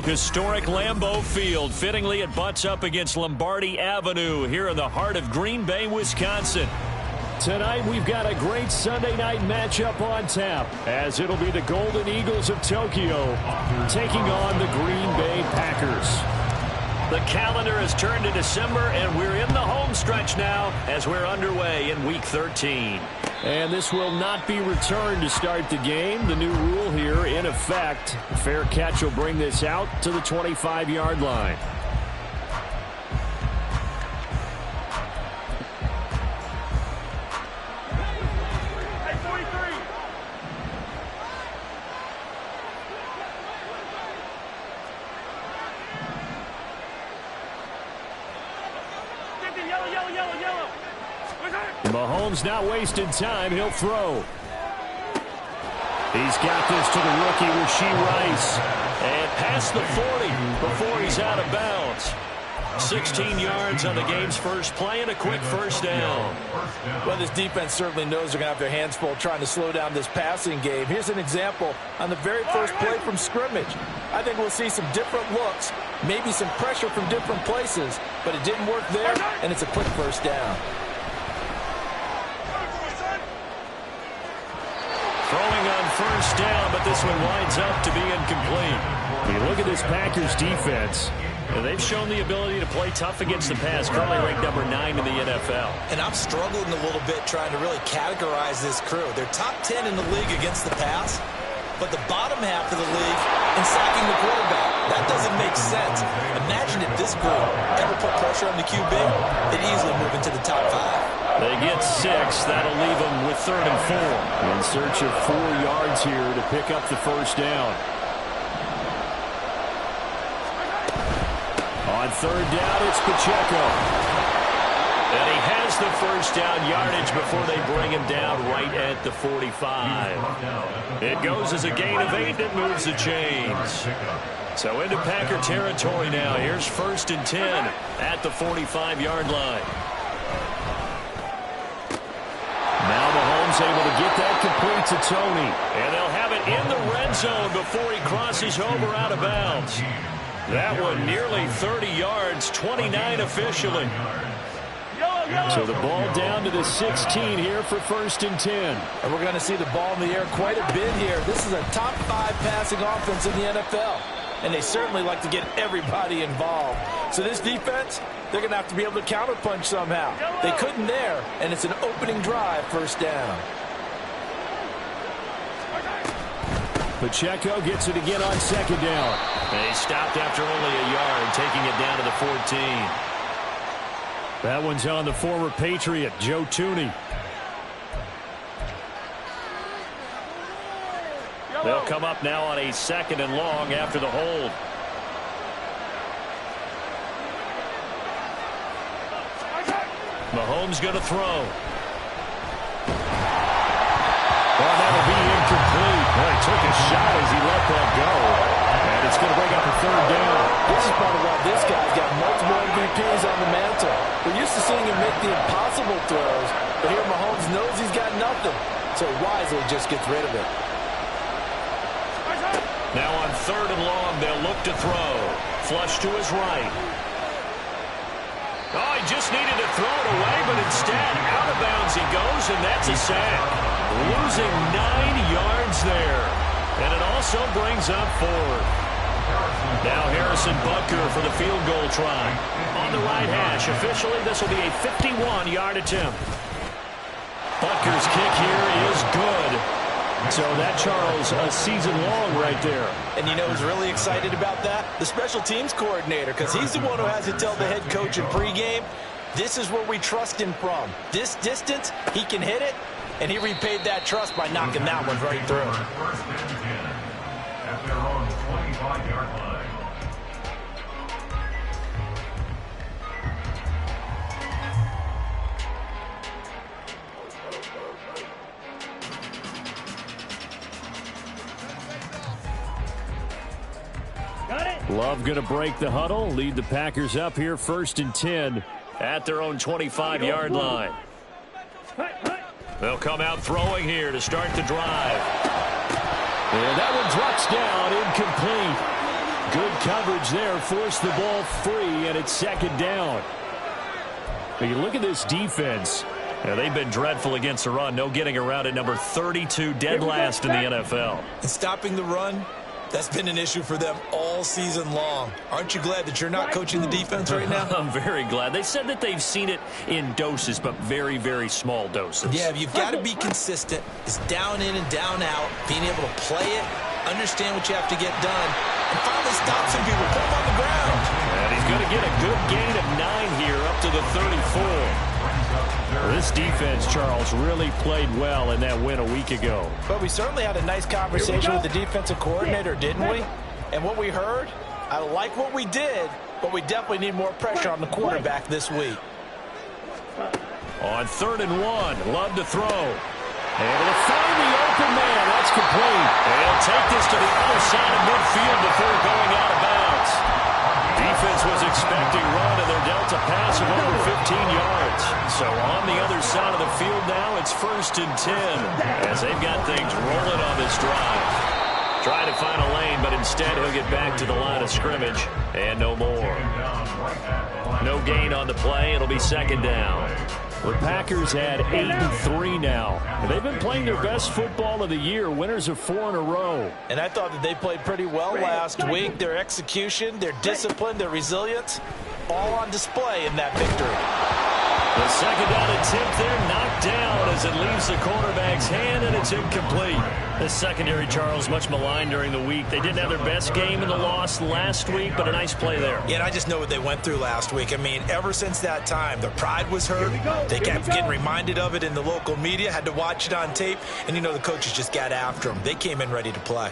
Historic Lambeau Field. Fittingly, it butts up against Lombardi Avenue here in the heart of Green Bay, Wisconsin. Tonight, we've got a great Sunday night matchup on tap, as it'll be the Golden Eagles of Tokyo taking on the Green Bay Packers. The calendar has turned to December, and we're in the home stretch now as we're underway in Week 13. And this will not be returned to start the game. The new rule here in effect. A fair catch will bring this out to the 25-yard line. Mahomes not wasting time. He'll throw. He's got this to the rookie, Rashee Rice. And past the 40 before he's out of bounds. 16 yards on the game's first play and a quick first down. Well, this defense certainly knows they're going to have their hands full trying to slow down this passing game. Here's an example on the very first play from scrimmage. I think we'll see some different looks, maybe some pressure from different places, but it didn't work there, and it's a quick first down. Throwing on first down, but this one winds up to be incomplete. You look at this Packers defense, and they've shown the ability to play tough against the pass, currently ranked number 9 in the NFL. And I'm struggling a little bit trying to really categorize this crew. They're top 10 in the league against the pass, but the bottom half of the league in sacking the quarterback. That doesn't make sense. Imagine if this group ever put pressure on the QB, they'd easily move into the top 5. They get 6. That'll leave them with 3rd and 4. In search of 4 yards here to pick up the first down. On 3rd down, it's Pacheco. And he has the first down yardage before they bring him down right at the 45. It goes as a gain of 8 that moves the chains. So into Packer territory now. Here's 1st and 10 at the 45-yard line. Now Mahomes able to get that complete to Tony. And they'll have it in the red zone before he crosses over out of bounds. That one nearly 30 yards, 29 officially. So the ball down to the 16 here for 1st and 10. And we're going to see the ball in the air quite a bit here. This is a top 5 passing offense in the NFL. And they certainly like to get everybody involved. So this defense, they're going to have to be able to counterpunch somehow. They couldn't there, and it's an opening drive, first down. Pacheco gets it again on 2nd down. And he stopped after only a yard, taking it down to the 14. That one's on the former Patriot, Joe Thuney. They'll come up now on a 2nd and long after the hold. Mahomes going to throw. Well, that'll be incomplete. Well, he took a shot as he let that go. And it's going to bring up a 3rd down. This is part of why this guy's got multiple MVPs on the mantle. We're used to seeing him make the impossible throws, but here Mahomes knows he's got nothing, so wisely just gets rid of it. Now on 3rd and long, they'll look to throw. Flush to his right. Oh, he just needed to throw it away, but instead, out of bounds he goes, and that's a sack. Losing 9 yards there. And it also brings up 4th. Now Harrison Butker for the field goal try. On the right hash. Officially, this will be a 51-yard attempt. Butker's kick here is good. So that, Charles, a season long right there. And you know who's really excited about that? The special teams coordinator, because he's the one who has to tell the head coach in pregame, this is where we trust him from. This distance, he can hit it, and he repaid that trust by knocking that one right through. At their own 25-yard line. Love going to break the huddle, lead the Packers up here 1st and 10 at their own 25-yard line. They'll come out throwing here to start the drive. And that one drops down, incomplete. Good coverage there. Forced the ball free, and it's second down. But you look at this defense. Yeah, they've been dreadful against the run. No getting around it. Number 32, dead last in the NFL. And stopping the run, that's been an issue for them all season long. Aren't you glad that you're not coaching the defense right now? I'm very glad. They said that they've seen it in doses, but very, very small doses. Yeah, you've got to be consistent. It's down in and down out, being able to play it, understand what you have to get done, and finally stop some people, put them on the ground. And he's going to get a good gain of 9 here up to the 34. This defense, Charles, really played well in that win a week ago. But we certainly had a nice conversation with the defensive coordinator, didn't we? And what we heard, I like what we did, but we definitely need more pressure on the quarterback this week. On 3rd and 1, Love to throw. Able to find the open man. That's complete. And he'll take this to the other side of midfield before going out of bounds. Defense was expecting run, and they're dealt a pass of over 15 yards. So on the other side of the field now, it's 1st and 10 as they've got things rolling on this drive. Trying to find a lane, but instead he'll get back to the line of scrimmage and no more. No gain on the play. It'll be 2nd down. The Packers had 8-3 now. They've been playing their best football of the year, winners of 4 in a row. And I thought that they played pretty well last week. Their execution, their discipline, their resilience, all on display in that victory. The 2nd down attempt there knocked down as it leaves the quarterback's hand, and it's incomplete. The secondary, Charles, much maligned during the week. They didn't have their best game in the loss last week, but a nice play there. Yeah, and I just know what they went through last week. I mean, ever since that time, their pride was hurt. They kept getting reminded of it in the local media, had to watch it on tape, and, you know, the coaches just got after them. They came in ready to play.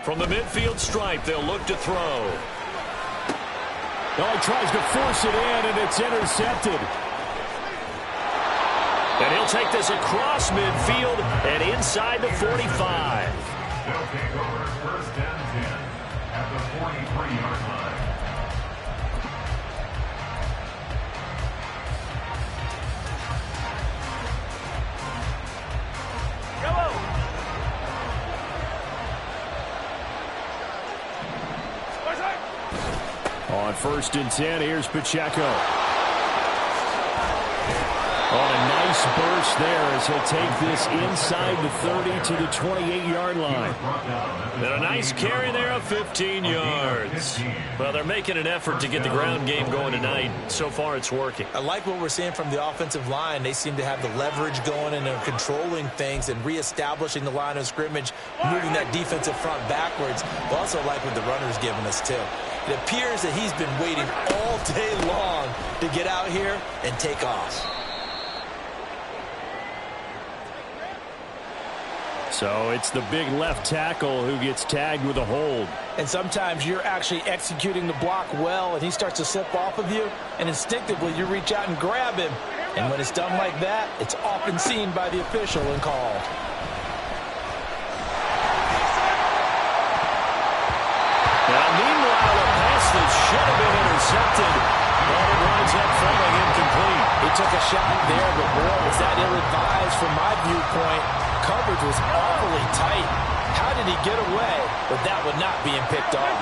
From the midfield stripe, they'll look to throw. Oh, he tries to force it in, and it's intercepted. And he'll take this across midfield and inside the 45. They'll take over 1st and 10 at the 43-yard line. On 1st and 10, here's Pacheco. On a nice burst there as he'll take this inside the 30 to the 28-yard line. And a nice carry there of 15 yards. Well, they're making an effort to get the ground game going tonight. So far, it's working. I like what we're seeing from the offensive line. They seem to have the leverage going, and they're controlling things and reestablishing the line of scrimmage, moving that defensive front backwards. I also like what the runner's giving us, too. It appears that he's been waiting all day long to get out here and take off. So it's the big left tackle who gets tagged with a hold. And sometimes you're actually executing the block well, and he starts to slip off of you, and instinctively you reach out and grab him. And when it's done like that, it's often seen by the official and called. Now, meanwhile, a pass that should have been intercepted, but it winds up falling incomplete. He took a shot there, but boy, was that ill-advised from my viewpoint. Coverage was awfully tight. How did he get away with that one not being picked off?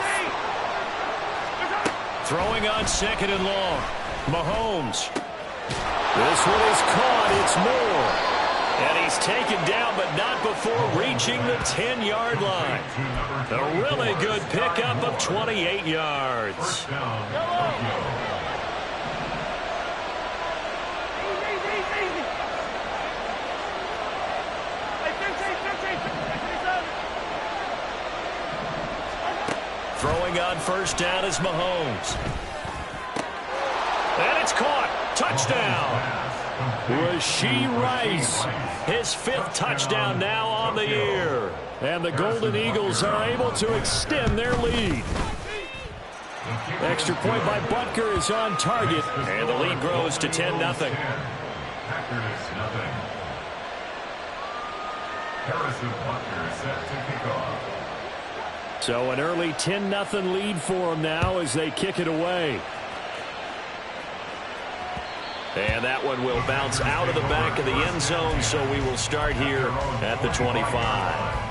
Throwing on 2nd and long. Mahomes. This one is caught. It's Moore. And he's taken down, but not before reaching the 10-yard line. A really good pickup of 28 yards. Throwing on 1st down is Mahomes. And it's caught. Touchdown. Rashee Rice, his 5th touchdown now on the year. And the Golden Eagles are able to extend their lead. Extra point by Butker is on target. And the lead grows to 10-0. Packers nothing. Harrison Butker set to kick off. So an early 10-0 lead for them now as they kick it away. And that one will bounce out of the back of the end zone, so we will start here at the 25.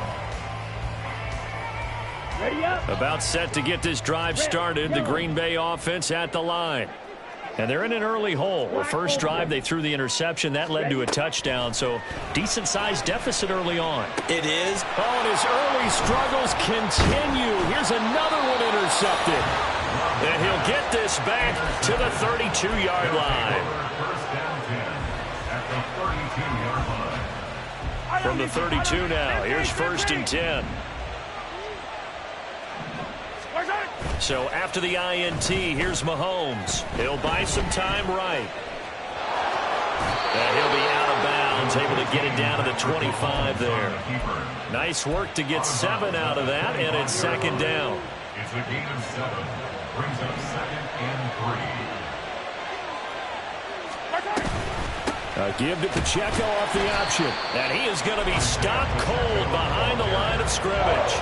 About set to get this drive started, the Green Bay offense at the line. And they're in an early hole. The first drive, they threw the interception. That led to a touchdown, so decent-sized deficit early on. It is. Oh, and his early struggles continue. Here's another one intercepted. And he'll get this back to the 32-yard line. First down 10 at the 32-yard line. From the 32 now, here's 1st and 10. So after the INT, here's Mahomes. He'll buy some time right. And he'll be out of bounds, able to get it down to the 25 there. Nice work to get 7 out of that, and it's 2nd down. It's a gain of 7. Brings up 2nd and 3. Give to Pacheco off the option. And he is going to be stopped cold behind the line of scrimmage.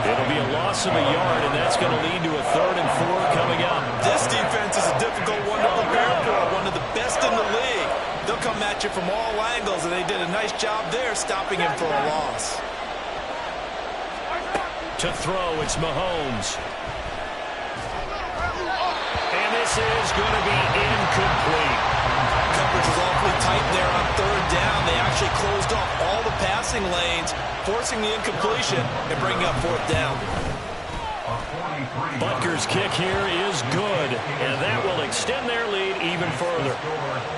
It'll be a loss of a yard, and that's going to lead to a 3rd and 4 coming up. This defense is a difficult one to prepare for, one of the best in the league. They'll come at you from all angles, and they did a nice job there stopping him for a loss. To throw, it's Mahomes. And this is going to be incomplete. Coverage was awfully tight there on 3rd down. They actually closed off all the passing lanes, forcing the incompletion and bringing up 4th down. Butker's kick here is good, and that will extend their lead even further.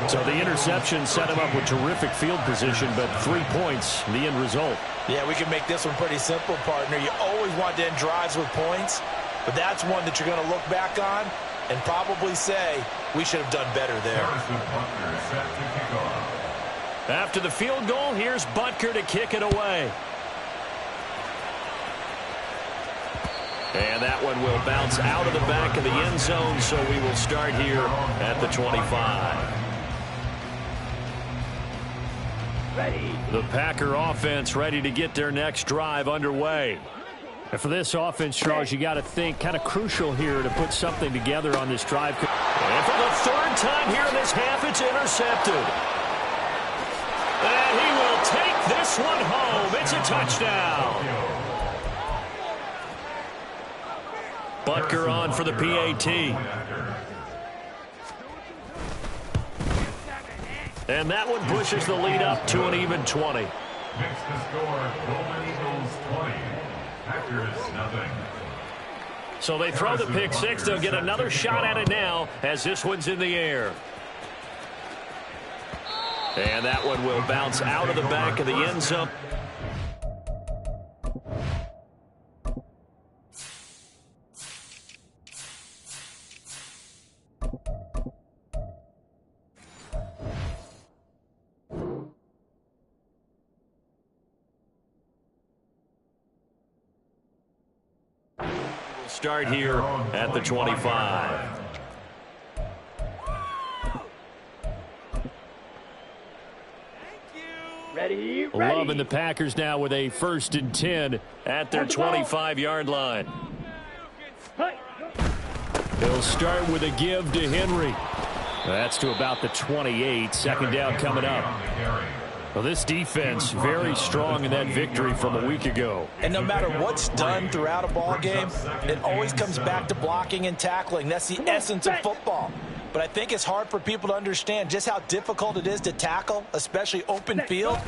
So the interception set him up with terrific field position, but 3 points, the end result. Yeah, we can make this one pretty simple, partner. You always want to end drives with points, but that's one that you're going to look back on and probably say, we should have done better there. After the field goal, here's Butker to kick it away. And that one will bounce out of the back of the end zone, so we will start here at the 25. The Packer offense ready to get their next drive underway. And for this offense, Charles, you got to think kind of crucial here to put something together on this drive. And for the 3rd time here in this half, it's intercepted. And he will take this one home. It's a touchdown. Butker on for the PAT. And that one pushes the lead up to an even 20. Makes the score, Golden Eagles 20. Packers nothing. So they throw the pick 6. They'll get another shot at it now as this one's in the air. And that one will bounce out of the back of the end zone. Start here at the 25. Ready. Loving the Packers now with a 1st and 10 at their 25-yard line. They'll start with a give to Henry. That's to about the 28. 2nd down coming up. Well, this defense very strong in that victory from a week ago. And no matter what's done throughout a ball game, it always comes back to blocking and tackling. That's the essence of football. But I think it's hard for people to understand just how difficult it is to tackle, especially open field.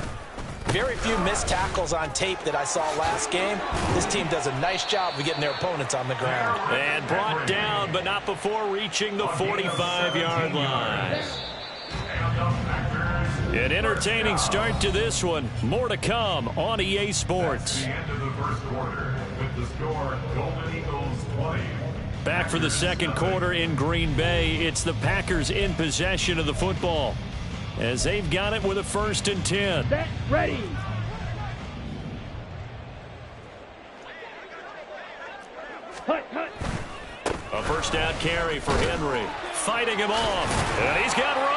Very few missed tackles on tape that I saw last game. This team does a nice job of getting their opponents on the ground. And brought down, but not before reaching the 45-yard line. An entertaining start to this one. More to come on EA Sports. That's the end of the first quarter with the score Golden Eagles 20. Back for the 2nd quarter in Green Bay. It's the Packers in possession of the football as they've got it with a 1st and 10. Set. Ready. A 1st down carry for Henry. Fighting him off. And he's got room.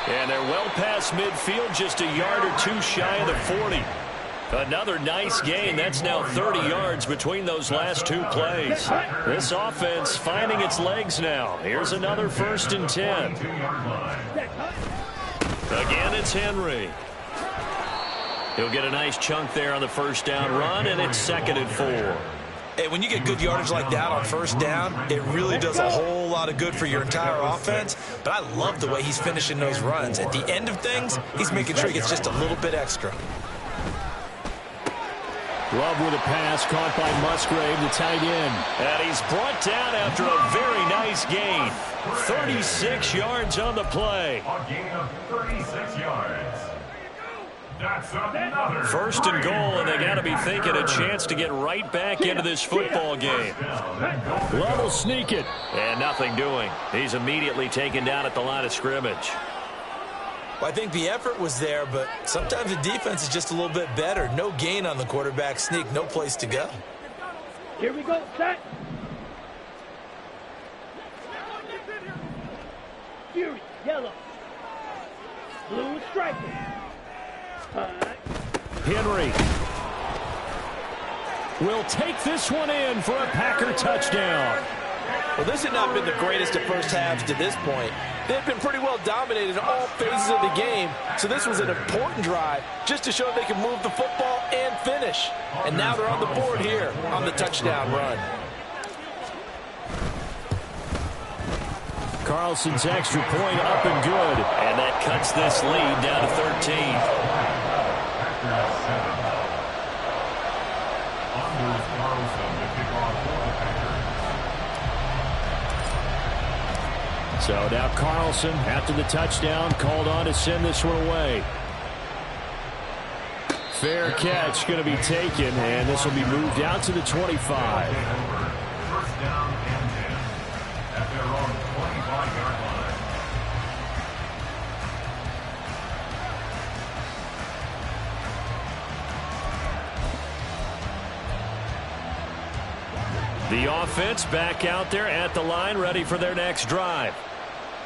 And they're well past midfield, just a yard or 2 shy of the 40. Another nice gain. That's now 30 yards between those last two plays. This offense finding its legs now. Here's another 1st and 10. Again, it's Henry. He'll get a nice chunk there on the 1st down run, and it's 2nd and 4. Hey, when you get good yardage like that on 1st down, it really does a whole lot of good for your entire offense. But I love the way he's finishing those runs. At the end of things, he's making sure he gets just a little bit extra. Love with a pass caught by Musgrave, the tight end. And he's brought down after a very nice gain. 36 yards on the play. A gain of 36 yards. That's another 1st and goal, and they got to be thinking a chance to get right back into this football game. Love will sneak it. And nothing doing. He's immediately taken down at the line of scrimmage. Well, I think the effort was there, but sometimes the defense is just a little bit better. No gain on the quarterback sneak, no place to go. Here we go, set. Fury, yellow. Blue striking. Henry will take this one in for a Packer touchdown. Well, this had not been the greatest of first halves to this point. They've been pretty well dominated in all phases of the game, so this was an important drive just to show they can move the football and finish. And now they're on the board here on the touchdown run. Carlson's extra point up and good, and that cuts this lead down to 13. So now Carlson, after the touchdown, called on to send this one away. Fair catch going to be taken, and this will be moved out to the 25. 1st down and 10 at their own 25-yard line. The offense back out there at the line, ready for their next drive.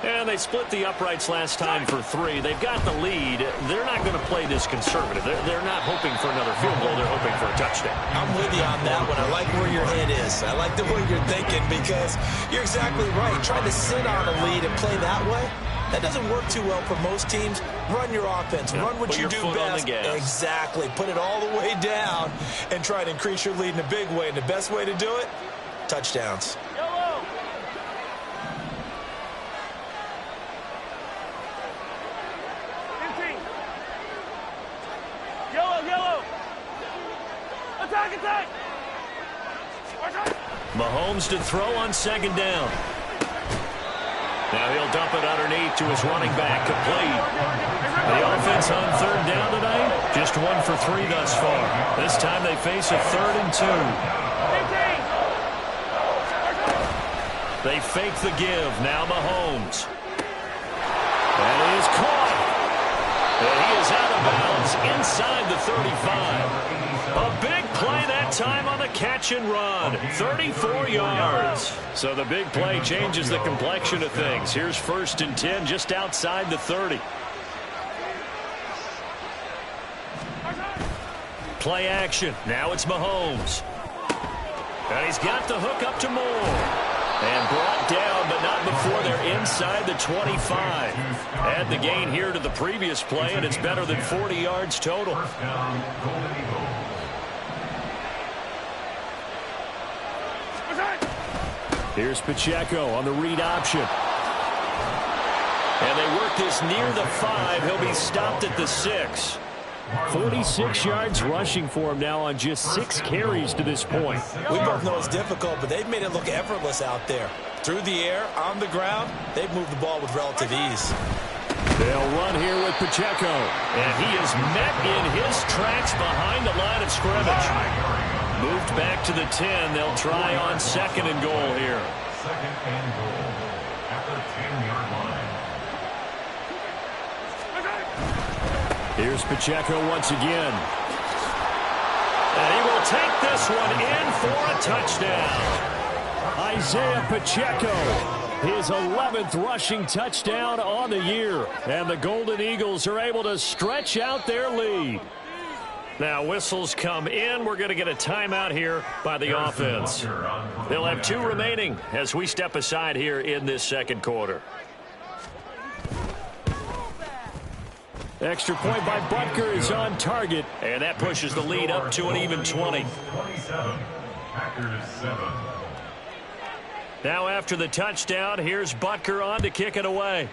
And they split the uprights last time for 3. They've got the lead. They're not going to play this conservative. They're not hoping for another field goal. They're hoping for a touchdown. I'm with you on that one. I like where your head is. I like the way you're thinking because you're exactly right. Trying to sit on a lead and play that way, that doesn't work too well for most teams. Run your offense. Run what you do best. Exactly. Put it all the way down and try to increase your lead in a big way. And the best way to do it, touchdowns. Yellow. Yellow. Attack, attack. Mahomes to throw on 2nd down. Now he'll dump it underneath to his running back, complete. The offense on 3rd down tonight, just 1 for 3 thus far. This time they face a 3rd and 2. They fake the give. Now Mahomes. And he is caught. And he is out of bounds inside the 35. A big play that time on the catch and run. 34 yards. So the big play changes the complexion of things. Here's 1st and 10 just outside the 30. Play action. Now it's Mahomes. And he's got the hook up to Moore. And brought down, but not before they're inside the 25. Add the gain here to the previous play, and it's better than 40 yards total. Here's Pacheco on the read option. And they work this near the 5. He'll be stopped at the 6. 46 yards rushing for him now on just 6 carries to this point. We both know it's difficult, but they've made it look effortless out there. Through the air, on the ground, they've moved the ball with relative ease. They'll run here with Pacheco. And he is met in his tracks behind the line of scrimmage. Moved back to the 10. They'll try on 2nd and goal here. 2nd and goal at the 10-yard line. Here's Pacheco once again. And he will take this one in for a touchdown. Isaiah Pacheco, his 11th rushing touchdown on the year. And the Golden Eagles are able to stretch out their lead. Now whistles come in. We're going to get a timeout here by the offense. They'll have 2 remaining as we step aside here in this second quarter. Extra point by Butker is on target, and that pushes the lead up to an even 20. 27, Packers 7. Now after the touchdown, here's Butker on to kick it away.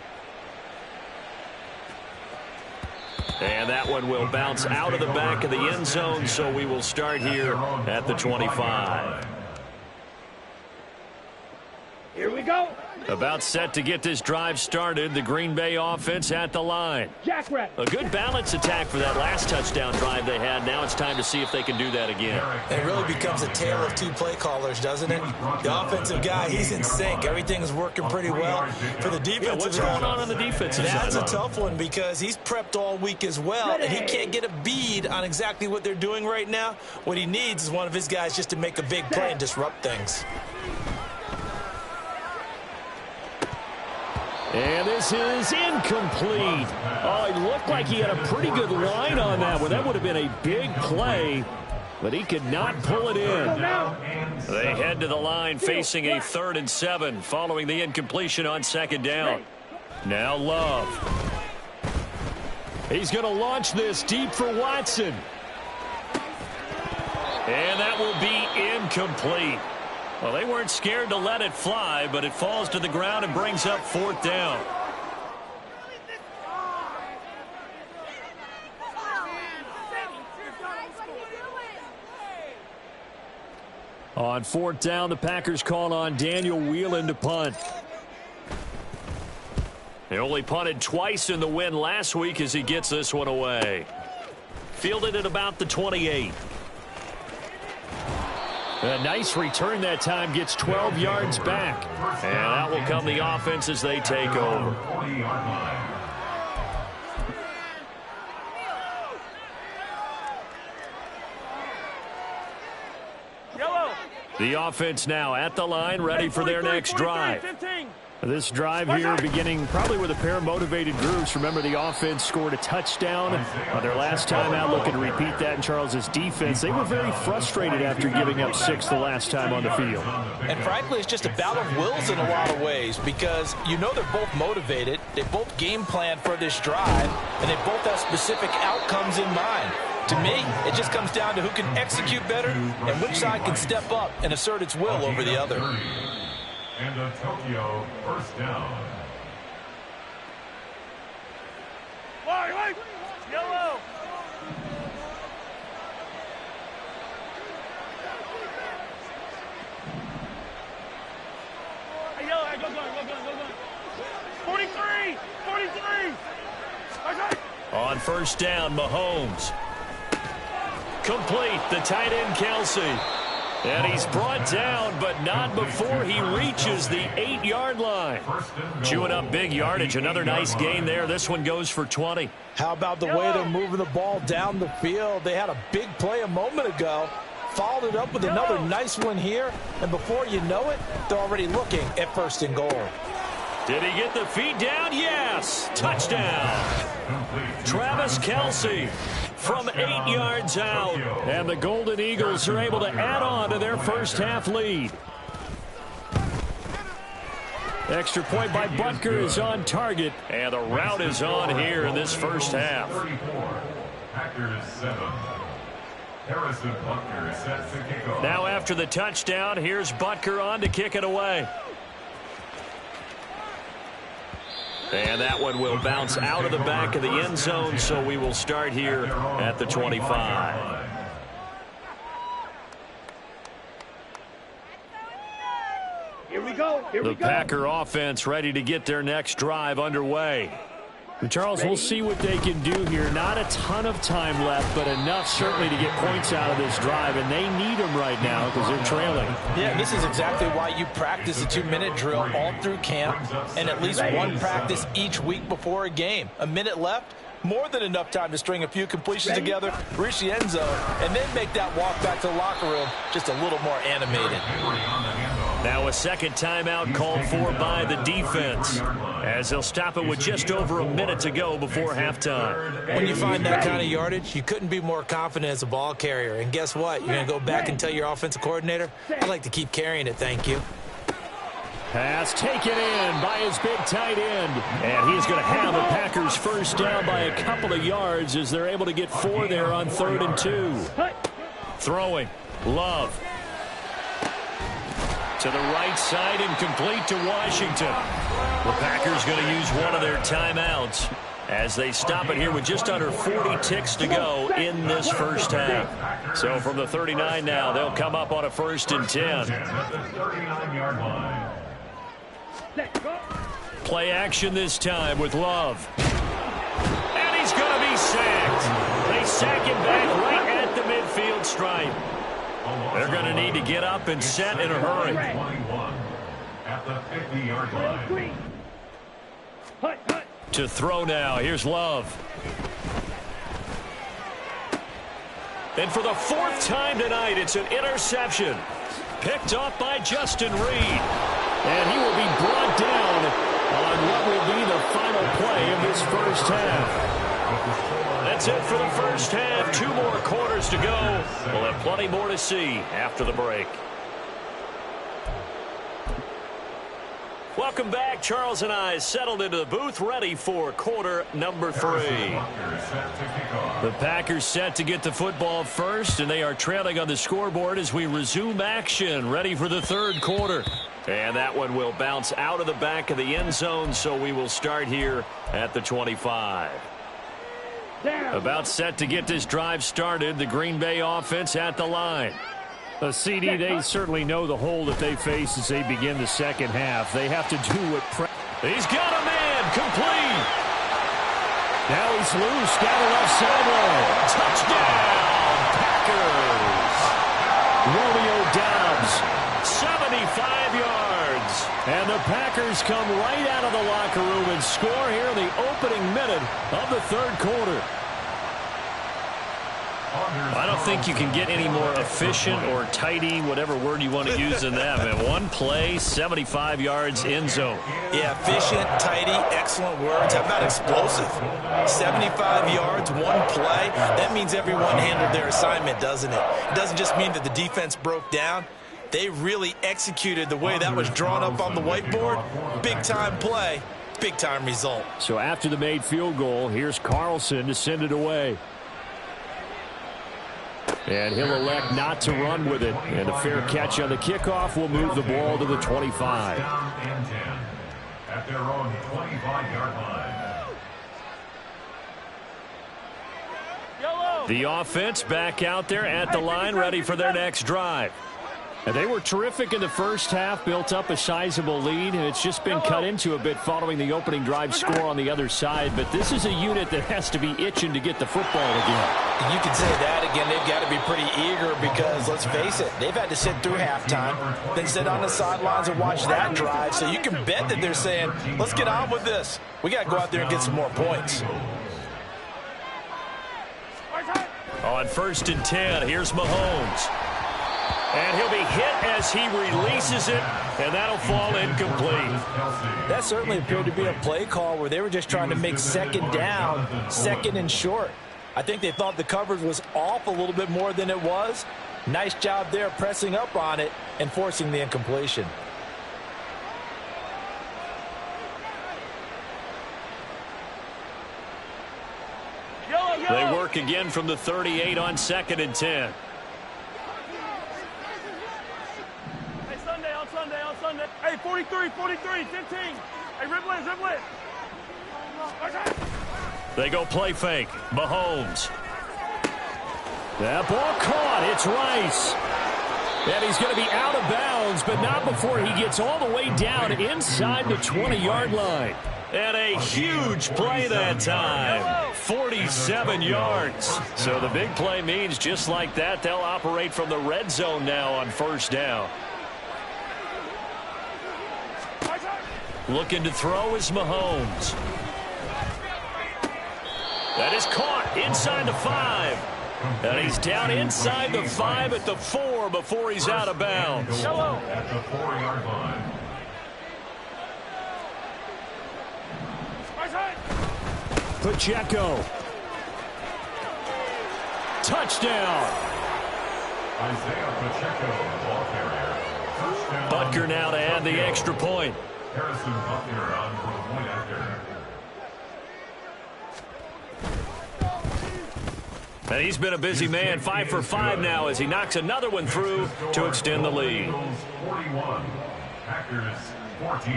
And that one will bounce out of the back of the end zone, so we will start here at the 25. Here we go. About set to get this drive started, the Green Bay offense at the line. Jackrabbit. A good balance attack for that last touchdown drive they had. Now it's time to see if they can do that again. It really becomes a tale of 2 play callers, doesn't it? The offensive guy, he's in sync. Everything's working pretty well. For the defensive what's going on the defensive side? That's a tough one because he's prepped all week as well, and he can't get a bead on exactly what they're doing right now. What he needs is one of his guys just to make a big play and disrupt things. And this is incomplete. Oh, it looked like he had a pretty good line on that one. That would have been a big play, but he could not pull it in. They head to the line facing a 3rd and 7 following the incompletion on 2nd down. Now Love. He's going to launch this deep for Watson. And that will be incomplete. Well, they weren't scared to let it fly, but it falls to the ground and brings up 4th down. On 4th down, the Packers call on Daniel Whelan to punt. They only punted twice in the win last week as he gets this one away. Fielded at about the 28. A nice return that time, gets 12 yards back. And that will come the offense as they take over. Yellow. The offense now at the line, ready for their next drive. 15. This drive here beginning probably with a pair of motivated groups. Remember, the offense scored a touchdown on their last time out, looking to repeat that in Charles's defense. They were very frustrated after giving up 6 the last time on the field. And frankly, it's just a battle of wills in a lot of ways because you know they're both motivated. They both game plan for this drive, and they both have specific outcomes in mind. To me, it just comes down to who can execute better and which side can step up and assert its will over the other. And a Tokyo 1st down. Wait. Yellow. Hey, yellow. Hey, go. 43. Okay. On 1st down, Mahomes. Complete, the tight end Kelsey. And he's brought down, but not before he reaches the 8-yard line. Chewing up big yardage. Another nice gain there. This one goes for 20. How about the way they're moving the ball down the field? They had a big play a moment ago. Followed it up with another nice one here. And before you know it, they're already looking at 1st and goal. Did he get the feet down? Yes. Touchdown. Travis Kelce from 8 yards out. And the Golden Eagles are able to add on to their 1st half lead. Extra point by Butker is on target. And the route is on here in this 1st half. Packers 7. Harrison Butker sets the kickoff. Now after the touchdown, here's Butker on to kick it away. And that one will bounce out of the back of the end zone, so we will start here at the 25. Here we go. The Packer offense ready to get their next drive underway. And Charles, we'll see what they can do here. Not a ton of time left, but enough certainly to get points out of this drive, and they need them right now because they're trailing. Yeah, this is exactly why you practice a 2-minute drill all through camp and at least one practice each week before a game. A minute left, more than enough time to string a few completions together, reach the end zone, and then make that walk back to the locker room just a little more animated. Now a second timeout called for by the defense, as they'll stop it with just over a minute to go before halftime. When you find that kind of yardage, you couldn't be more confident as a ball carrier. And guess what? You're going to go back and tell your offensive coordinator, I'd like to keep carrying it, thank you. Pass taken in by his big tight end. And he's going to have the Packers first down by a couple of yards as they're able to get 4 there on 3rd and 2. Throwing. Love. To the right side and complete to Washington. The Packers going to use one of their timeouts as they stop it here with just under 40 ticks to go in this first half. So from the 39 now, they'll come up on a 1st and 10. Play action this time with Love. And he's going to be sacked. They sack him back right at the midfield stripe. They're going to need to get up and set in a hurry. At the 50-yard line. To throw now. Here's Love. And for the 4th time tonight, it's an interception. Picked off by Justin Reed. And he will be brought down on what will be the final play of this first half. That's it for the first half. 2 more quarters to go. We'll have plenty more to see after the break. Welcome back. Charles and I settled into the booth, ready for quarter number 3. The Packers set to get the football first, and they are trailing on the scoreboard as we resume action, ready for the 3rd quarter. And that one will bounce out of the back of the end zone, so we will start here at the 25. About set to get this drive started, the Green Bay offense at the line. CD, they certainly know the hole that they face as they begin the second half. They have to do what... He's got a man, complete. Now he's loose, down the left sideline. Touchdown, Packers. Romeo Doubs, 75 yards. And the Packers come right out of the locker room and score here in the opening minute of the 3rd quarter. I don't think you can get any more efficient or tidy, whatever word you want to use in that. Man, one play, 75 yards, end zone. Yeah, efficient, tidy, excellent words. How about explosive? 75 yards, one play. That means everyone handled their assignment, doesn't it? It doesn't just mean that the defense broke down. They really executed the way that was drawn up on the whiteboard. Big-time play, big-time result. So after the made field goal, here's Carlson to send it away. And he'll elect not to run with it. And a fair catch on the kickoff will move the ball to the 25. At their own 25-yard line. The offense back out there at the line, ready for their next drive. And they were terrific in the first half, built up a sizable lead, and it's just been cut into a bit following the opening drive score on the other side. But this is a unit that has to be itching to get the football again. You can say that again. They've got to be pretty eager because, let's face it, they've had to sit through halftime, then sit on the sidelines and watch that drive. So you can bet that they're saying, let's get on with this. We got to go out there and get some more points. On 1st and 10, here's Mahomes. And he'll be hit as he releases it, and that'll fall incomplete. That certainly appeared to be a play call where they were just trying to make second down, second and short. I think they thought the coverage was off a little bit more than it was. Nice job there pressing up on it and forcing the incompletion. They work again from the 38 on 2nd and 10. Hey, 43, 43, 15. Hey, rip blitz. They go play fake. Mahomes. That ball caught. It's Rice. And he's going to be out of bounds, but not before he gets all the way down inside the 20-yard line. And a huge play that time. 47 yards. So the big play means just like that, they'll operate from the red zone now on 1st down. Looking to throw is Mahomes. That is caught inside the 5. And he's down inside the 5 at the 4 more before he's out of bounds. At the 4-yard line. Pacheco. Touchdown. Isaiah Pacheco, ball carrier. Touchdown. Butker now to add the extra point. Harrison Butker on for the point after. And he's been a busy man, 5 for 5 now as he knocks another one through to extend the lead. 41, Packers 14.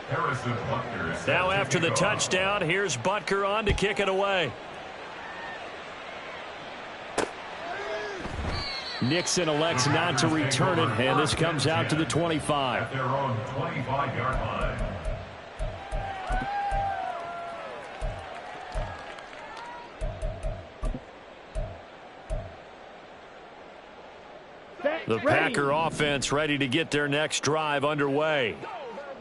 Harrison Butker. Now after the touchdown, here's Butker on to kick it away. Nixon elects not to return it, and this comes out to the 25. At their own 25-yard line. The Packer offense ready to get their next drive underway.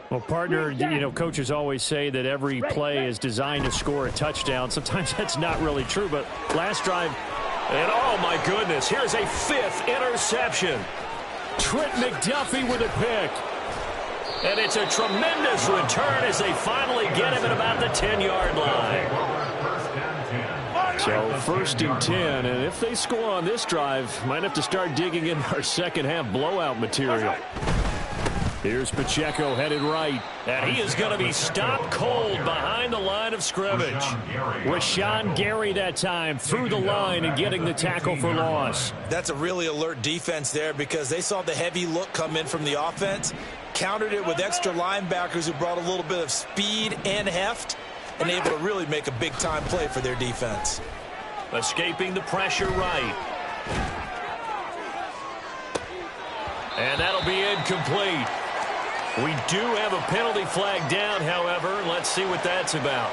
Well, partner, you know, coaches always say that every play is designed to score a touchdown. Sometimes that's not really true, but last drive, and oh my goodness, here's a 5th interception. Trent McDuffie with a pick. And it's a tremendous return as they finally get him at about the 10-yard line. So 1st and 10, and if they score on this drive, might have to start digging in our second half blowout material. Here's Pacheco headed right, and he is going to be stopped cold behind the line of scrimmage. Rashawn Gary that time through the line and getting the tackle for loss. That's a really alert defense there because they saw the heavy look come in from the offense, countered it with extra linebackers who brought a little bit of speed and heft, and able to really make a big-time play for their defense. Escaping the pressure right. And that'll be incomplete. We do have a penalty flag down, however. Let's see what that's about.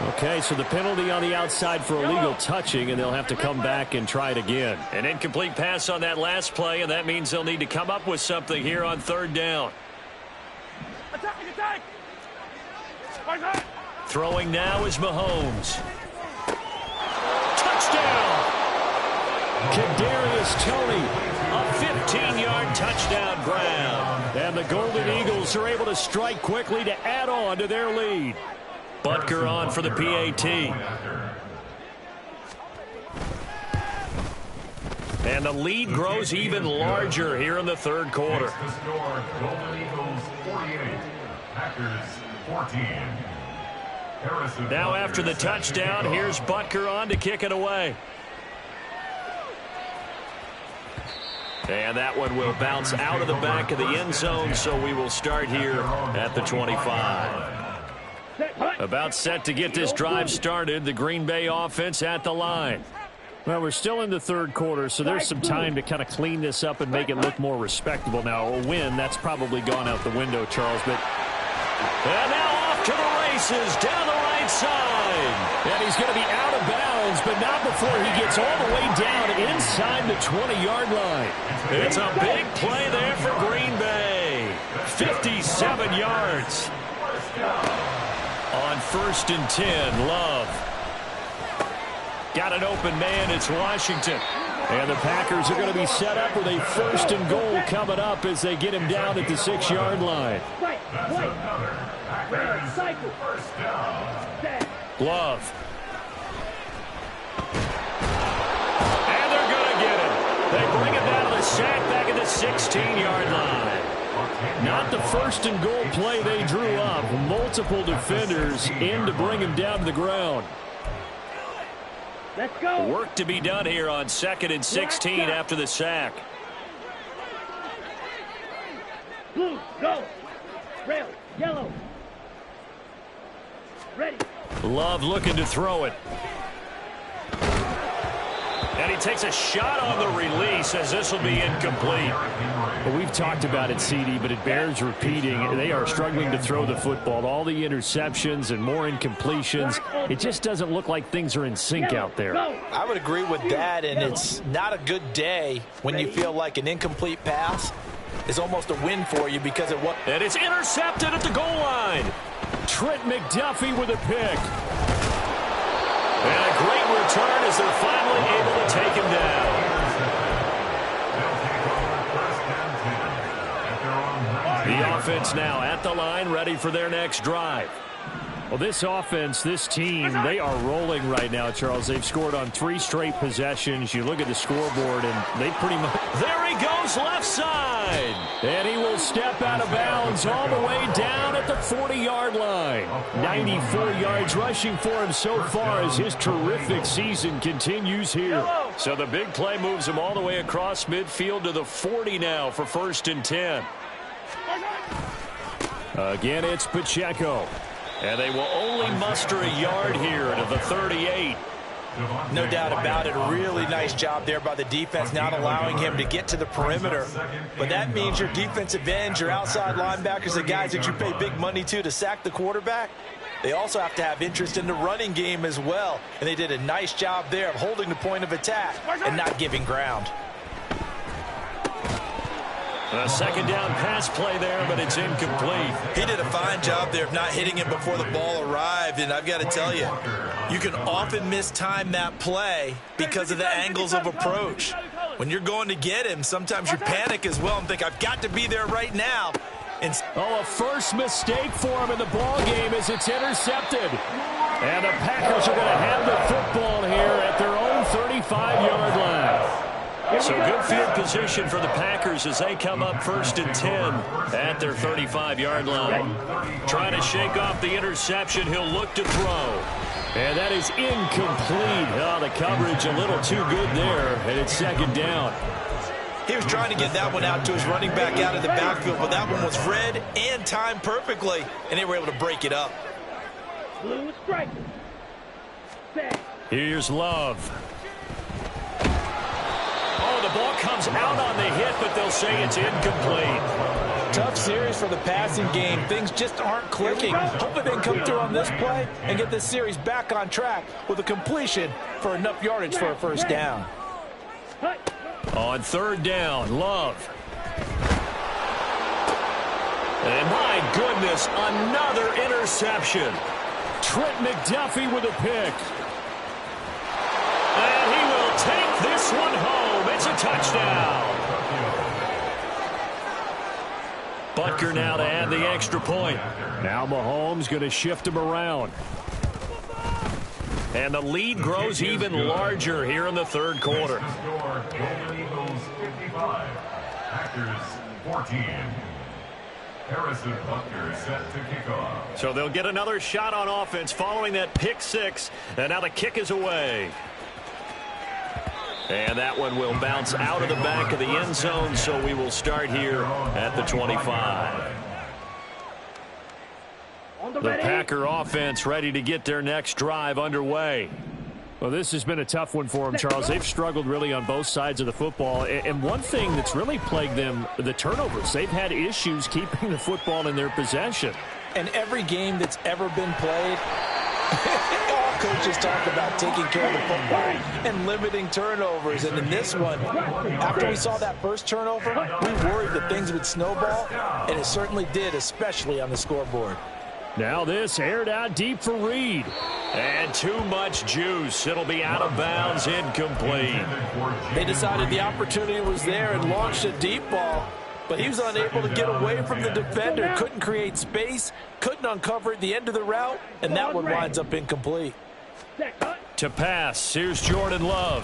Okay, so the penalty on the outside for illegal touching, and they'll have to come back and try it again. An incomplete pass on that last play, and that means they'll need to come up with something here on 3rd down. Attack! Throwing now is Mahomes. Touchdown! Kadarius Toney, a 15-yard touchdown grab. And the Golden Eagles are able to strike quickly to add on to their lead. Butker on for the PAT. And the lead grows even larger here in the 3rd quarter. The score, Golden Eagles 48, Packers 14. Now after the touchdown, here's Butker on to kick it away. And that one will bounce out of the back of the end zone, so we will start here at the 25. About set to get this drive started, the Green Bay offense at the line. Well, we're still in the 3rd quarter, so there's some time to kind of clean this up and make it look more respectable. Now, a win, that's probably gone out the window, Charles. But and now off to the races down the right side. And he's going to be out of bounds, but not before he gets all the way down inside the 20-yard line. It's a big play there for Green Bay. 57 yards. On 1st and 10, Love. Got an open man, it's Washington. And the Packers are going to be set up with a 1st and goal coming up as they get him down at the 6-yard line. Love. And they're going to get him. They bring him down to the sack back at the 16-yard line. Not the 1st and goal play they drew up. Multiple defenders in to bring him down to the ground. Let's go. Work to be done here on 2nd and 16 after the sack. Blue, go. Red, yellow. Ready. Love looking to throw it. And he takes a shot on the release as this will be incomplete. Well, we've talked about it, CD, but it bears repeating. They are struggling to throw the football. All the interceptions and more incompletions. It just doesn't look like things are in sync out there. I would agree with that, and it's not a good day when you feel like an incomplete pass is almost a win for you because of what. And it's intercepted at the goal line. Trent McDuffie with a pick. And a great return as they're finally able to take him down. offense now at the line, ready for their next drive. Well, this offense, this team, they are rolling right now, Charles. They've scored on 3 straight possessions. You look at the scoreboard, and they pretty much... There he goes, left side. And he will step out of bounds all the way down at the 40-yard line. 94 yards rushing for him so far as his terrific season continues here. So the big play moves him all the way across midfield to the 40 now for 1st and 10. Again, it's Pacheco. And they will only muster a yard here to the 38. No doubt about it. A really nice job there by the defense, not allowing him to get to the perimeter. But that means your defensive ends, your outside linebackers, the guys that you pay big money to sack the quarterback, they also have to have interest in the running game as well. And they did a nice job there of holding the point of attack and not giving ground. A 2nd down pass play there, but it's incomplete. He did a fine job there of not hitting him before the ball arrived, and I've got to tell you, you can often mistime that play because of the angles of approach. When you're going to get him, sometimes you panic as well and think, I've got to be there right now. A first mistake for him in the ball game as it's intercepted. And the Packers are going to have the football here at their own 35-yard line. So good field position for the Packers as they come up 1st and 10 at their 35-yard line. Trying to shake off the interception. He'll look to throw. And that is incomplete. Oh, the coverage a little too good there, and it's 2nd down. He was trying to get that one out to his running back out of the backfield, but that one was read and timed perfectly, and they were able to break it up. Here's Love. Oh, the ball comes out on the hit, but they'll say it's incomplete. Tough series for the passing game. Things just aren't clicking. Hopefully they can come through on this play and get this series back on track with a completion for enough yardage for a 1st down. On 3rd down, Love. And my goodness, another interception. Trent McDuffie with a pick. And he will take this one home. It's a touchdown. Butker now to add the extra point. Now Mahomes going to shift him around. And the lead grows even larger here in the 3rd quarter. Golden Eagles 55, Packers 14. Harrison Butker set to kick off. So they'll get another shot on offense following that pick 6. And now the kick is away. And that one will bounce out of the back of the end zone, so we will start here at the 25. The Packer offense ready to get their next drive underway. Well, this has been a tough one for them, Charles. They've struggled really on both sides of the football. And one thing that's really plagued them, the turnovers. They've had issues keeping the football in their possession. And every game that's ever been played, all coaches talk about taking care of the football and limiting turnovers. And in this one, after we saw that first turnover, we worried that things would snowball, and it certainly did, especially on the scoreboard. Now this aired out deep for Reed. And too much juice. It'll be out of bounds, incomplete. They decided the opportunity was there and launched a deep ball, but he was unable to get away from the defender, couldn't create space, couldn't uncover at the end of the route, and that one winds up incomplete. To pass, here's Jordan Love.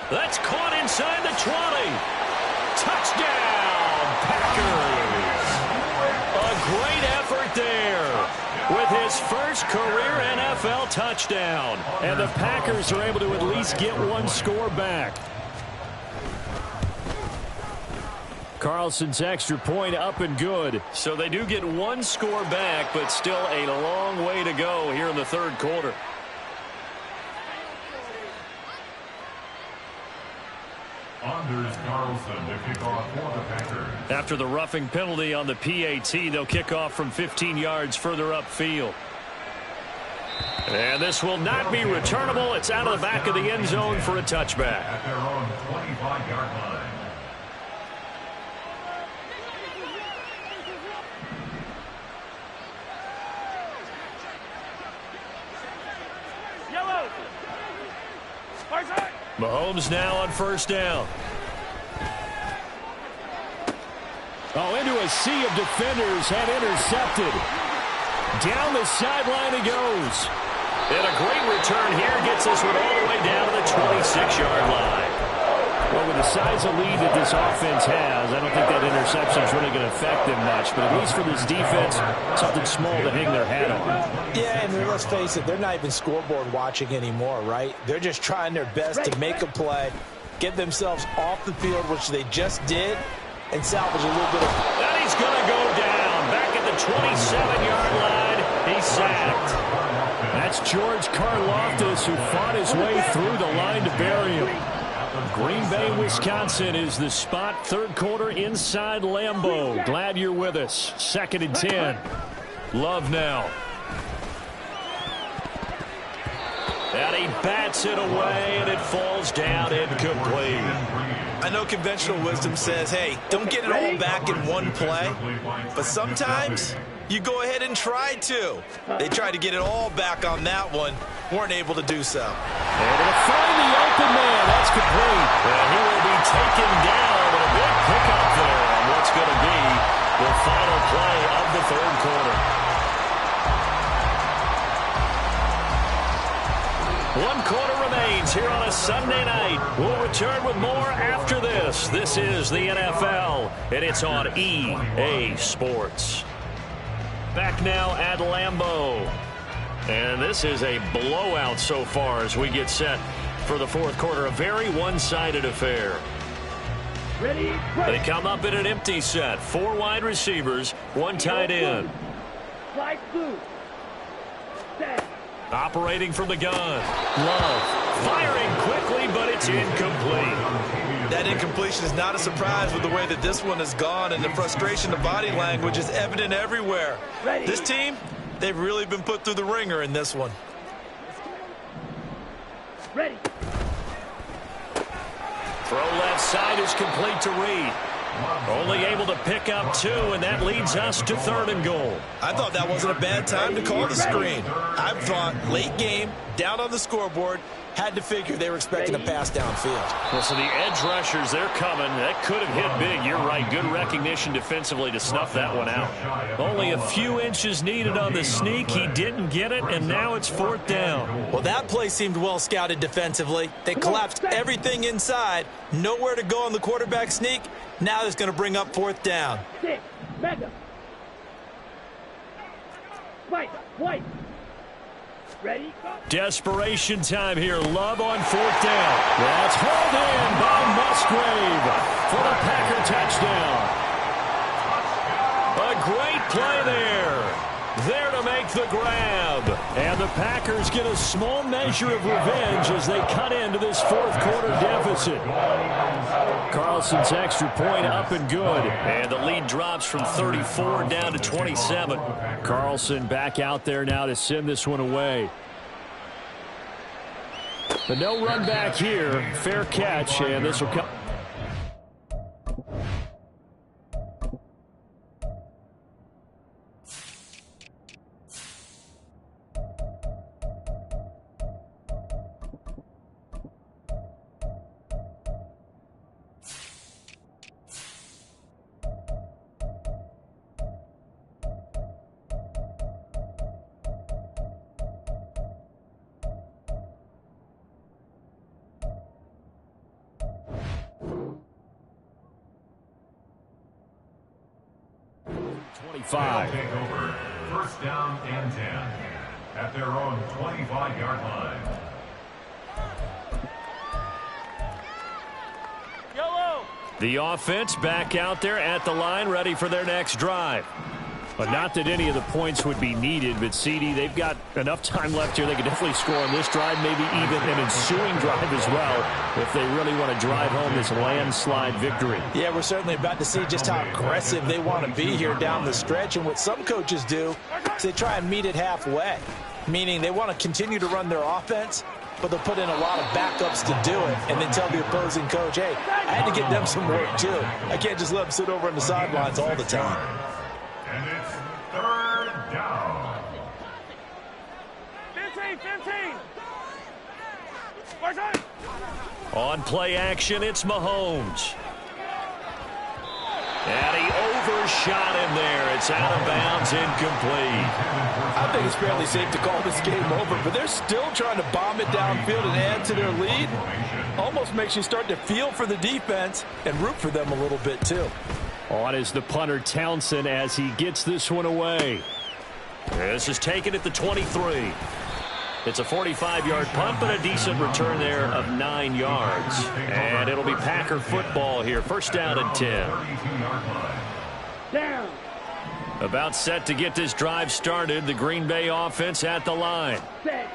That's caught inside the 20. Touchdown, Packers. A great effort there with his first career NFL touchdown. And the Packers are able to at least get one score back. Carlson's extra point up and good. So they do get one score back, but still a long way to go here in the 3rd quarter. Anders Carlson to kick off for the Packers. After the roughing penalty on the PAT, they'll kick off from 15 yards further upfield. And this will not be returnable. It's out of the back of the end zone for a touchback. At their own 25-yard line. Mahomes now on 1st down. Oh, into a sea of defenders, and intercepted. Down the sideline he goes. And a great return here gets this one all the way down to the 26-yard line. Well, with the size of lead that this offense has, I don't think that interception is really going to affect them much. But at least for this defense, something small to hang their hat on. Yeah, and let's face it, they're not even scoreboard watching anymore, right? They're just trying their best to make a play, get themselves off the field, which they just did, and salvage a little bit of... And he's going to go down. Back at the 27-yard line, he's sacked. That's George Karlaftis, who fought his way through the line to bury him. Green Bay, Wisconsin is the spot. Third quarter inside Lambeau. Glad you're with us. 2nd and 10. Love now. And he bats it away, and it falls down incomplete. I know conventional wisdom says, hey, don't get it all back in one play. But sometimes you go ahead and try to. They tried to get it all back on that one. Weren't able to do so. And to find the open man, that's complete. And he will be taken down with a big pickup there on what's going to be the final play of the third quarter. 1 quarter remains here on a Sunday night. We'll return with more after this. This is the NFL, and it's on EA Sports. Back now at Lambeau. And this is a blowout so far as we get set for the fourth quarter. A very one-sided affair. Ready? They come up in an empty set. 4 wide receivers, 1 tight end. Slide blue. Set. Operating from the gun. Love firing quickly, but it's incomplete. That incompletion is not a surprise with the way that this one has gone, and the frustration of body language is evident everywhere. Ready. This team, they've really been put through the ringer in this one. Ready. Throw left side is complete to Reed. Only able to pick up 2, and that leads us to 3rd and goal. I thought that wasn't a bad time to call the screen. I thought late game, down on the scoreboard, had to figure they were expecting a pass downfield. Well, so the edge rushers, they're coming. That could have hit big. You're right. Good recognition defensively to snuff that one out. Only a few inches needed on the sneak. He didn't get it, and now it's 4th down. Well, that play seemed well scouted defensively. They collapsed everything inside. Nowhere to go on the quarterback sneak. Now it's going to bring up 4th down. 6. Mega. White. Ready? Desperation time here. Love on 4th down. That's hauled in by Musgrave for the Packer touchdown. A great play there. There to make the grab. And the Packers get a small measure of revenge as they cut into this 4th quarter deficit. Carlson's extra point up and good. And the lead drops from 34 down to 27. Carlson back out there now to send this one away. But no run back here. Fair catch, and this will come. Takeover. 1st down and 10 at their own 25-yard line. Yellow. The offense back out there at the line, ready for their next drive. But not that any of the points would be needed, but CD, they've got enough time left here. They could definitely score on this drive, maybe even an ensuing drive as well, if they really want to drive home this landslide victory. Yeah, we're certainly about to see just how aggressive they want to be here down the stretch. And what some coaches do is they try and meet it halfway, meaning they want to continue to run their offense, but they'll put in a lot of backups to do it and then tell the opposing coach, hey, I had to get them some work too. I can't just let them sit over on the sidelines all the time. And it's 3rd down. 15. On play action, it's Mahomes. And he shot in there. It's out of bounds, incomplete. I think it's fairly safe to call this game over, but they're still trying to bomb it downfield and add to their lead. Almost makes you start to feel for the defense and root for them a little bit too. On is the punter Townsend as he gets this one away. This is taken at the 23. It's a 45-yard punt, but a decent return there of 9 yards. And it'll be Packer football here. First down and 10. Down. About set to get this drive started. The Green Bay offense at the line. Set.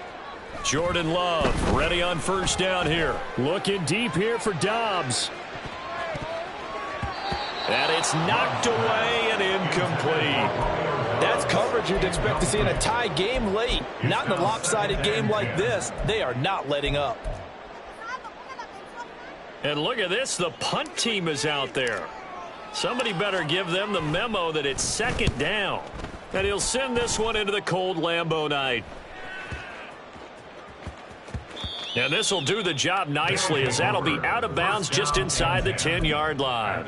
Jordan Love ready on first down here. Looking deep here for Dobbs. And it's knocked away and incomplete. That's coverage you'd expect to see in a tie game late. Not in a lopsided game like this. They are not letting up. And look at this. The punt team is out there. Somebody better give them the memo that it's second down. And he'll send this one into the cold Lambeau night. And this will do the job nicely as that'll be out of bounds just inside the 10-yard line.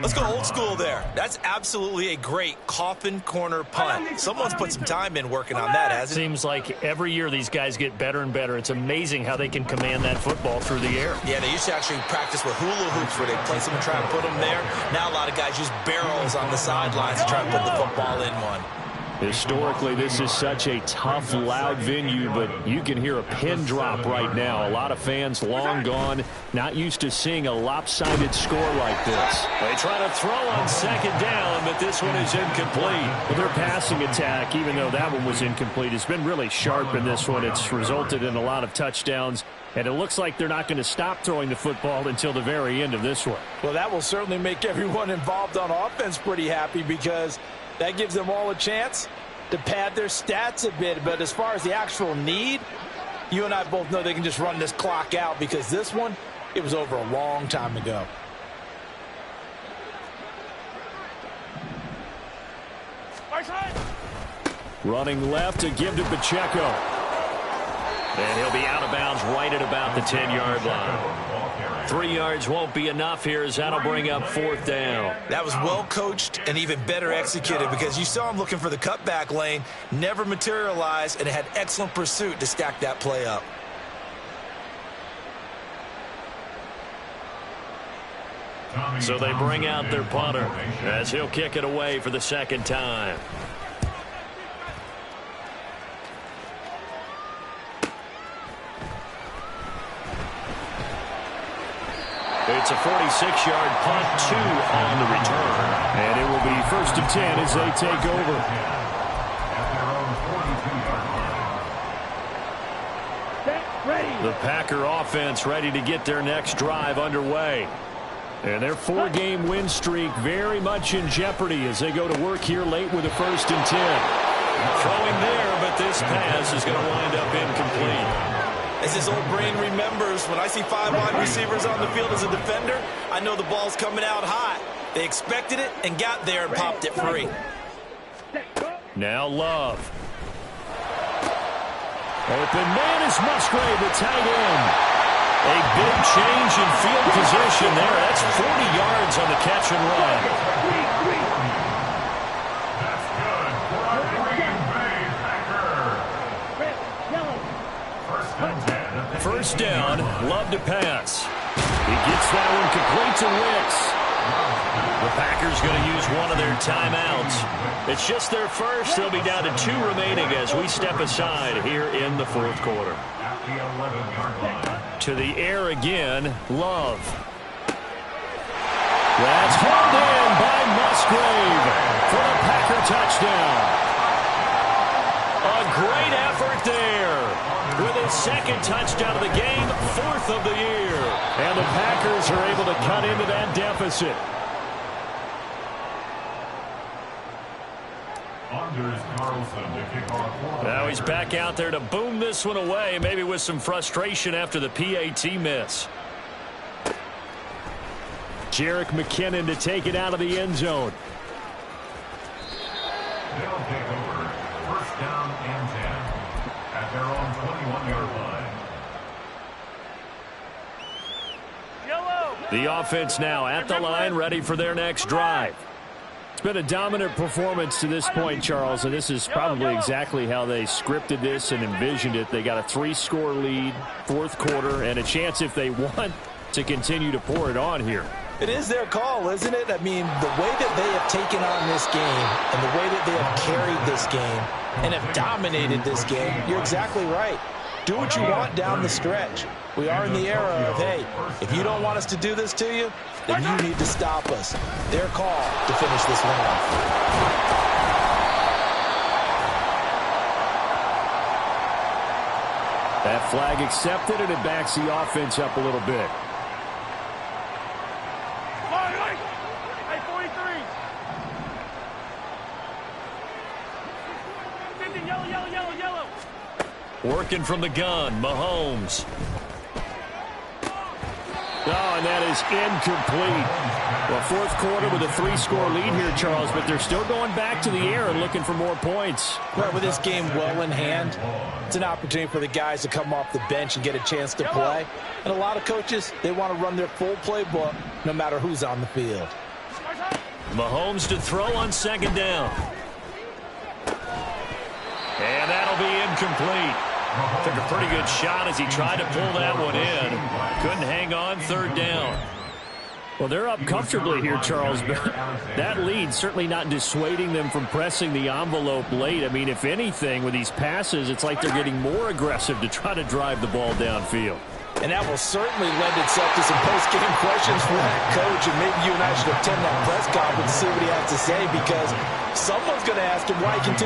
Let's go old school there. That's absolutely a great coffin corner punt. Someone's put some time in working on that, hasn't it? Seems like every year these guys get better and better. It's amazing how they can command that football through the air. Yeah, they used to actually practice with hula hoops where they place them and try to put them there. Now a lot of guys use barrels on the sidelines to try to put the football in one. Historically, this is such a tough, loud venue, but you can hear a pin drop right now. A lot of fans long gone, not used to seeing a lopsided score like this. They try to throw on second down, but this one is incomplete. Well, their passing attack, even though that one was incomplete, has been really sharp in this one. It's resulted in a lot of touchdowns, and it looks like they're not going to stop throwing the football until the very end of this one. Well, that will certainly make everyone involved on offense pretty happy because that gives them all a chance to pad their stats a bit. But as far as the actual need, you and I both know they can just run this clock out because this one, it was over a long time ago. Right side. Running left to give to Pacheco. And he'll be out of bounds right at about the 10-yard line. 3 yards won't be enough here as that'll bring up fourth down. That was well coached and even better executed because you saw him looking for the cutback lane, never materialized, and had excellent pursuit to stack that play up. So they bring out their punter as he'll kick it away for the second time. It's a 46-yard punt, 2 on the return. And it will be first and 10 as they take over. The Packer offense ready to get their next drive underway. And their 4-game win streak very much in jeopardy as they go to work here late with a first and 10. Throwing there, but this pass is going to wind up incomplete. As his old brain remembers, when I see 5 wide receivers on the field as a defender, I know the ball's coming out hot. They expected it and got there and popped it free. Now Love. Open man is Musgrave, the tight end. A big change in field position there. That's 40 yards on the catch and run. First down, Love to pass. He gets that one complete to Wicks. The Packers going to use one of their timeouts. It's just their first. They'll be down to 2 remaining as we step aside here in the fourth quarter. To the air again, Love. That's hauled in by Musgrave for a Packer touchdown. A great effort there. With his second touchdown of the game, 4th of the year. And the Packers are able to cut into that deficit. Now he's back out there to boom this one away, maybe with some frustration after the PAT miss. Jerick McKinnon to take it out of the end zone. They'll take over. First down and 10 at their own 21-yard line. Yellow. The offense now at the line, ready for their next drive. been a dominant performance to this point, Charles, and this is probably exactly how they scripted this and envisioned it. They got a 3-score lead, fourth quarter, and a chance if they want to continue to pour it on here. It is their call, isn't it? I mean, the way that they have taken on this game and the way that they have carried this game and have dominated this game, you're exactly right. Do what you want down the stretch. We are in the era of, hey, if you don't want us to do this to you, then you need to stop us. Their call to finish this one off. That flag accepted, and it backs the offense up a little bit. Hey, 43. 50, yellow, yellow, yellow, yellow. Working from the gun, Mahomes. Oh, and that is incomplete. Well, fourth quarter with a 3-score lead here, Charles, but they're still going back to the air and looking for more points. Right, with this game well in hand, it's an opportunity for the guys to come off the bench and get a chance to play. And a lot of coaches, they want to run their full playbook no matter who's on the field. Mahomes to throw on second down. And that'll be incomplete. Took a pretty good shot as he tried to pull that one in. Couldn't hang on, third down. Well, they're up comfortably here, Charles, but that lead certainly not dissuading them from pressing the envelope late. I mean, if anything, with these passes, it's like they're getting more aggressive to try to drive the ball downfield. And that will certainly lend itself to some post-game questions for that coach, and maybe you and I should attend that press conference to see what he has to say, because someone's going to ask him why he continues